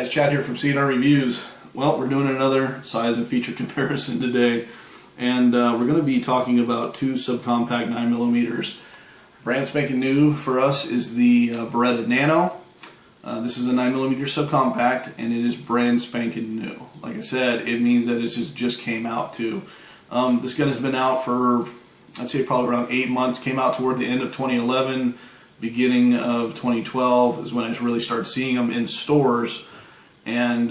guys, Chad here from CNR Reviews. Well, we're doing another size and feature comparison today, and we're going to be talking about two subcompact 9mm. Brand spanking new for us is the Beretta Nano. This is a 9mm subcompact, and it is brand spanking new. Like I said, it means that this just came out too. This gun has been out for, I'd say, probably around 8 months. Came out toward the end of 2011. Beginning of 2012 is when I really started seeing them in stores, and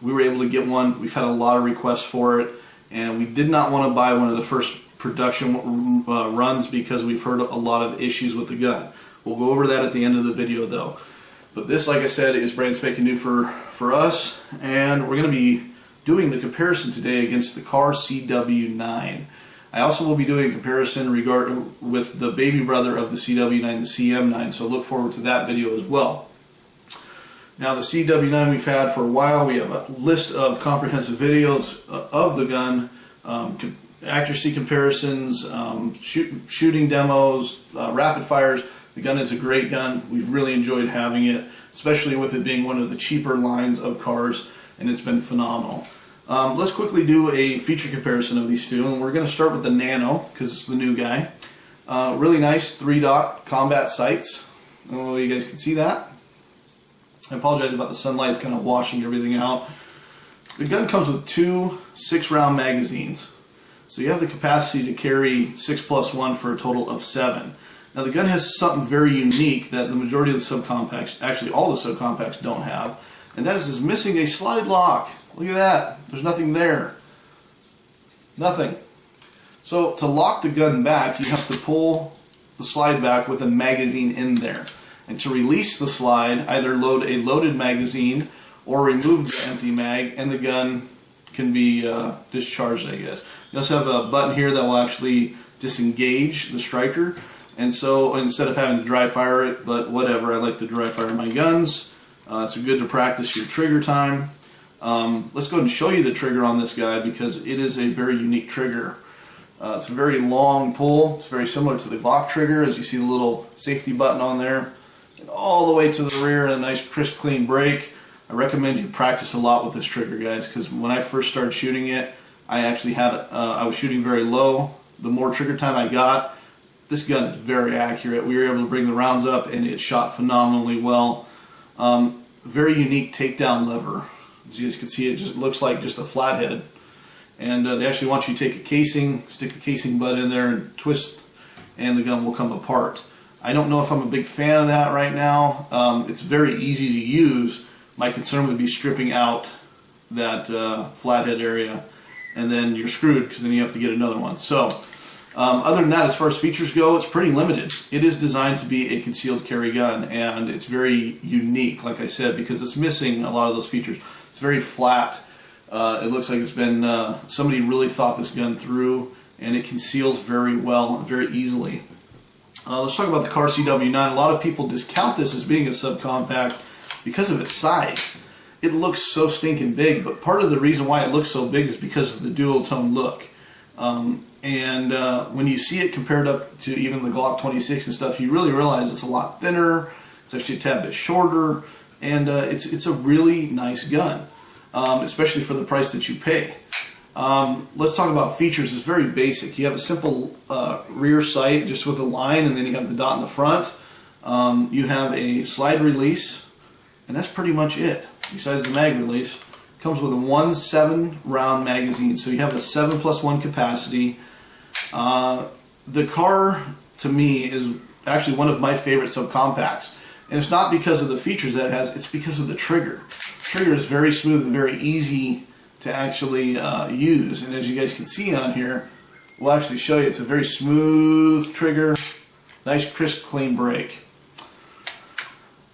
we were able to get one. We've had a lot of requests for it, and we did not want to buy one of the first production runs because we've heard a lot of issues with the gun. We'll go over that at the end of the video though. But this, like I said, is brand spanking new for us, and we're going to be doing the comparison today against the Kahr CW9. I also will be doing a comparison with the baby brother of the CW9, the CM9, so look forward to that video as well. Now, the CW9 we've had for a while. We have a list of comprehensive videos of the gun, accuracy comparisons, shooting demos, rapid fires. The gun is a great gun. We've really enjoyed having it, especially with it being one of the cheaper lines of cars, and it's been phenomenal. Let's quickly do a feature comparison of these two, and we're going to start with the Nano because it's the new guy. Really nice 3-dot combat sights. Oh, you guys can see that. I apologize about the sunlight; it's kind of washing everything out. The gun comes with two 6-round magazines, so you have the capacity to carry 6+1 for a total of 7. Now, the gun has something very unique that the majority of the subcompacts, actually all the subcompacts, don't have, and that is it's missing a slide lock. Look at that. There's nothing there. Nothing. So to lock the gun back, you have to pull the slide back with a magazine in there. And to release the slide, either load a loaded magazine or remove the empty mag, and the gun can be discharged, I guess. You also have a button here that will actually disengage the striker. And so instead of having to dry fire it, but whatever, I like to dry fire my guns. It's good to practice your trigger time. Let's go ahead and show you the trigger on this guy because it is a very unique trigger. It's a very long pull. It's very similar to the Glock trigger, as you see the little safety button on there. And all the way to the rear, and a nice crisp clean break. I recommend you practice a lot with this trigger, guys, because when I first started shooting it, I actually had I was shooting very low. The more trigger time I got, this gun is very accurate. We were able to bring the rounds up, and it shot phenomenally well. Very unique takedown lever. As you guys can see, it just looks like just a flathead. And they actually want you to take a casing, stick the casing butt in there and twist, and the gun will come apart. I don't know if I'm a big fan of that right now. It's very easy to use. My concern would be stripping out that flathead area, and then you're screwed because then you have to get another one. So other than that, as far as features go, it's pretty limited. It is designed to be a concealed carry gun, and it's very unique, like I said, because it's missing a lot of those features. It's very flat. It looks like it's been, somebody really thought this gun through, and it conceals very well and very easily. Let's talk about the Kahr CW9. A lot of people discount this as being a subcompact because of its size. It looks so stinking big, but part of the reason why it looks so big is because of the dual tone look. When you see it compared up to even the Glock 26 and stuff, you really realize it's a lot thinner. It's actually a tad bit shorter, and it's a really nice gun, especially for the price that you pay. Let's talk about features. It's very basic. You have a simple rear sight just with a line, and then you have the dot in the front. You have a slide release, and that's pretty much it. Besides the mag release, it comes with a 7-round magazine, so you have a 7+1 capacity. The Kahr, to me, is actually one of my favorite subcompacts. And it's not because of the features that it has, it's because of the trigger. The trigger is very smooth and very easy to actually use. And as you guys can see on here, we'll actually show you, it's a very smooth trigger, nice crisp clean break.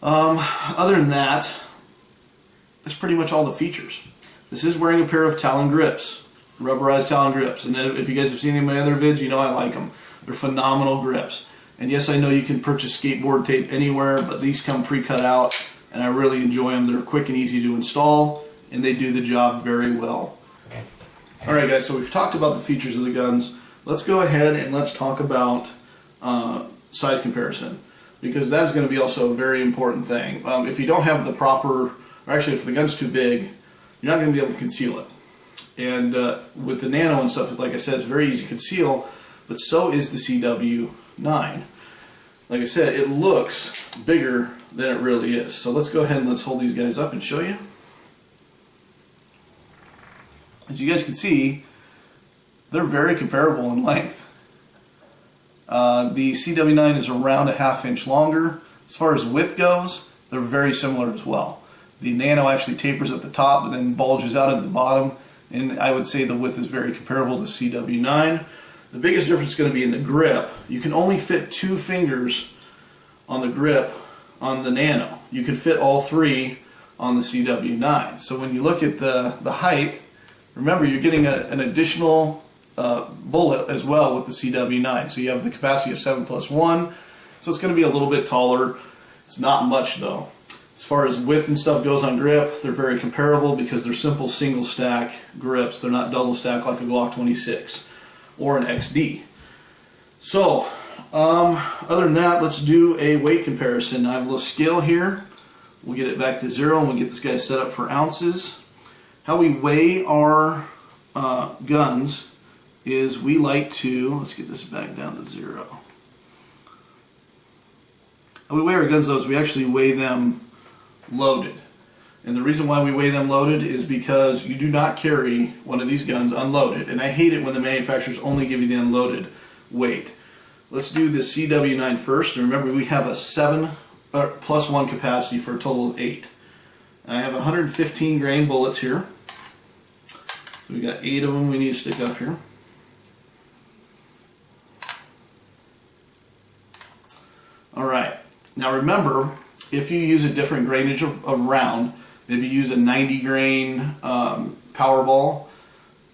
Other than that, that's pretty much all the features. This is wearing a pair of Talon grips, rubberized Talon grips. And if you guys have seen any of my other vids, you know I like them. They're phenomenal grips. And yes, I know you can purchase skateboard tape anywhere, but these come pre-cut out, and I really enjoy them. They're quick and easy to install, and they do the job very well. Alright guys, so we've talked about the features of the guns. Let's go ahead and let's talk about size comparison, because that is going to be also a very important thing. If you don't have the proper or actually if the gun's too big, you're not going to be able to conceal it. And with the Nano and stuff, like I said, it's very easy to conceal, but so is the CW9. Like I said, it looks bigger than it really is. So let's go ahead and let's hold these guys up and show you. As you guys can see, they're very comparable in length. The CW9 is around a ½ inch longer. As far as width goes, they're very similar as well. The Nano actually tapers at the top and then bulges out at the bottom, and I would say the width is very comparable to CW9. The biggest difference is going to be in the grip. You can only fit 2 fingers on the grip on the Nano. You can fit all 3 on the CW9. So when you look at the height, remember you're getting an additional bullet as well with the CW9. So you have the capacity of 7+1, so it's going to be a little bit taller. It's not much though. As far as width and stuff goes on grip, they're very comparable because they're simple single stack grips. They're not double stack like a Glock 26 or an XD. So other than that, let's do a weight comparison. I have a little scale here. We'll get it back to 0 and we'll get this guy set up for ounces. How we weigh our guns is we like to, let's get this back down to 0. How we weigh our guns though is we actually weigh them loaded. And the reason why we weigh them loaded is because you do not carry one of these guns unloaded. And I hate it when the manufacturers only give you the unloaded weight. Let's do the CW9 first. And remember, we have a 7+1 capacity for a total of 8. And I have 115 grain bullets here. So we got 8 of them we need to stick up here. Alright, now remember, if you use a different grainage of round, maybe use a 90 grain Powerball,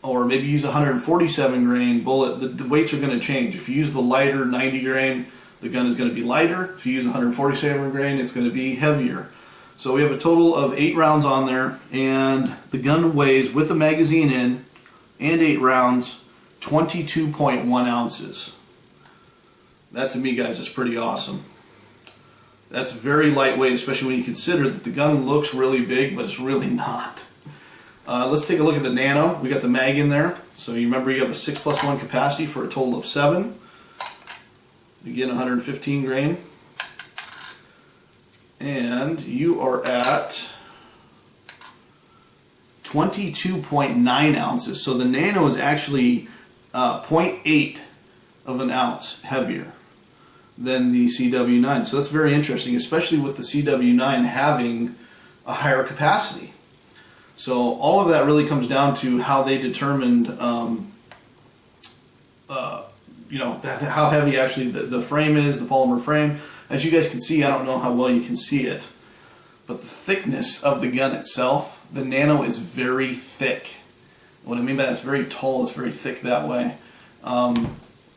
or maybe use a 147 grain bullet, the weights are going to change. If you use the lighter 90 grain, the gun is going to be lighter. If you use 147 grain, it's going to be heavier. So we have a total of 8 rounds on there, and the gun weighs, with the magazine in and 8 rounds, 22.1 ounces. That to me, guys, is pretty awesome. That's very lightweight, especially when you consider that the gun looks really big, but it's really not. Let's take a look at the Nano. We got the mag in there. So you remember you have a 6+1 capacity for a total of 7. Again, 115 grain. And you are at 22.9 ounces. So the Nano is actually 0.8 of an ounce heavier than the CW9. So that's very interesting, especially with the CW9 having a higher capacity. So all of that really comes down to how they determined, you know, how heavy actually the frame is, the polymer frame. As you guys can see, I don't know how well you can see it, but the thickness of the gun itself, the Nano is very thick. What I mean by that is very tall, it's very thick that way. The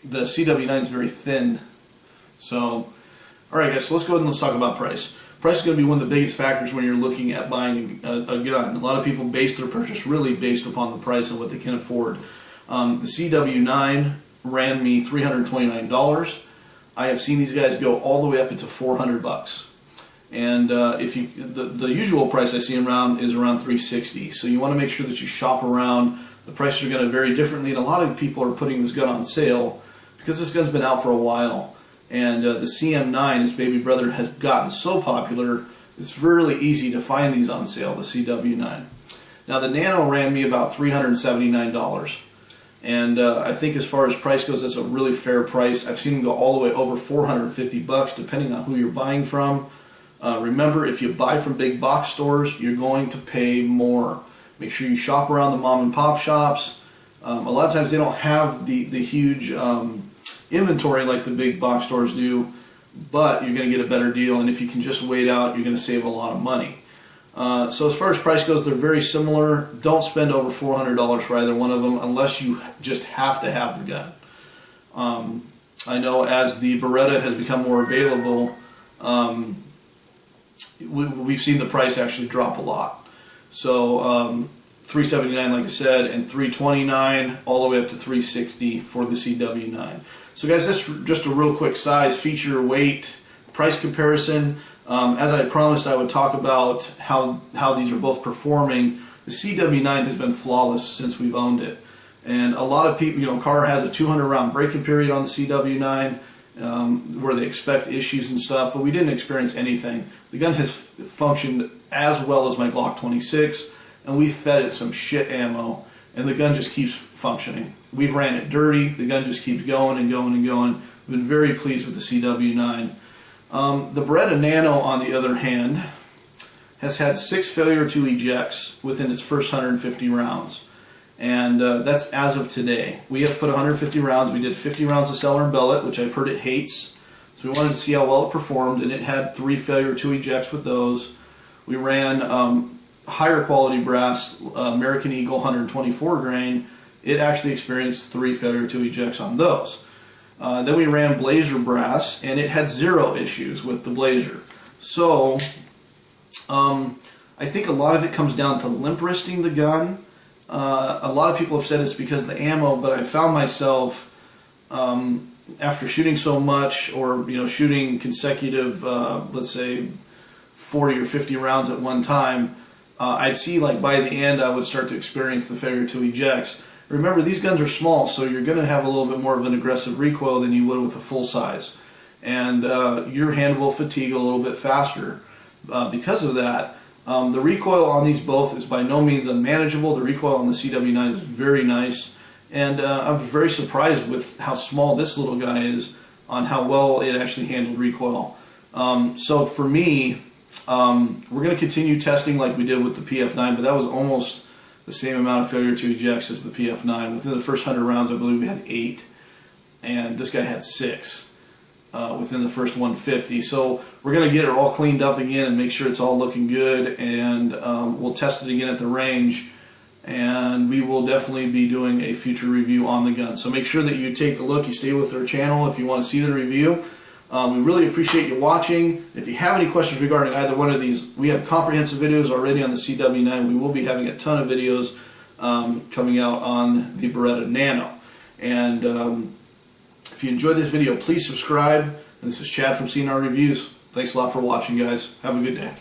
CW9 is very thin. So, alright guys, so let's go ahead and let's talk about price. Price is going to be one of the biggest factors when you're looking at buying a gun. A lot of people base their purchase really based upon the price and what they can afford. The CW9 ran me $329. I have seen these guys go all the way up into $400. And if you, the usual price I see around is around $360. So you want to make sure that you shop around. The prices are going to vary differently, and a lot of people are putting this gun on sale because this gun's been out for a while. And the CM9, his baby brother, has gotten so popular, it's really easy to find these on sale, the CW9. Now the Nano ran me about $379. And I think as far as price goes, that's a really fair price. I've seen them go all the way over $450 depending on who you're buying from. Remember, if you buy from big box stores, you're going to pay more. Make sure you shop around the mom and pop shops. A lot of times they don't have the huge inventory like the big box stores do, but you're going to get a better deal, and if you can just wait out, you're going to save a lot of money. So as far as price goes, they're very similar. Don't spend over $400 for either one of them unless you just have to have the gun. I know as the Beretta has become more available, we've seen the price actually drop a lot. So $379, like I said, and $329 all the way up to $360 for the CW9. So guys, that's just a real quick size, feature, weight, price comparison. As I promised, I would talk about how these are both performing. The CW9 has been flawless since we've owned it. And a lot of people, Kahr has a 200 round break-in period on the CW9 where they expect issues and stuff, but we didn't experience anything. The gun has functioned as well as my Glock 26, and we fed it some shit ammo, and the gun just keeps functioning. We've ran it dirty, the gun just keeps going and going and going. We've been very pleased with the CW9. The Beretta Nano, on the other hand, has had 6 failure to ejects within its first 150 rounds. And that's as of today. We have put 150 rounds. We did 50 rounds of Cellar and Bellet, which I've heard it hates. So we wanted to see how well it performed, and it had 3 failure to ejects with those. We ran higher quality brass, American Eagle 124 grain. It actually experienced 3 failure to ejects on those. Then we ran Blazer brass, and it had 0 issues with the Blazer. So I think a lot of it comes down to limp wristing the gun. A lot of people have said it's because of the ammo, but I found myself after shooting so much, or shooting consecutive, let's say 40 or 50 rounds at one time, I'd see like by the end I would start to experience the failure to ejects. Remember, these guns are small, so you're going to have a little bit more of an aggressive recoil than you would with a full size, and your hand will fatigue a little bit faster because of that. The recoil on these both is by no means unmanageable. The recoil on the CW9 is very nice, and I was very surprised with how small this little guy is on how well it actually handled recoil. So for me, we're going to continue testing like we did with the PF9, but that was almost the same amount of failure to ejects as the PF9. Within the first 100 rounds, I believe we had 8, and this guy had 6. Within the first 150. So we're going to get it all cleaned up again and make sure it's all looking good, and we'll test it again at the range, and we will definitely be doing a future review on the gun. So make sure that you take a look, you stay with our channel if you want to see the review. We really appreciate you watching. If you have any questions regarding either one of these, we have comprehensive videos already on the CW9. We will be having a ton of videos coming out on the Beretta Nano. And if you enjoyed this video, please subscribe. And this is Chad from CNR Reviews. Thanks a lot for watching, guys. Have a good day.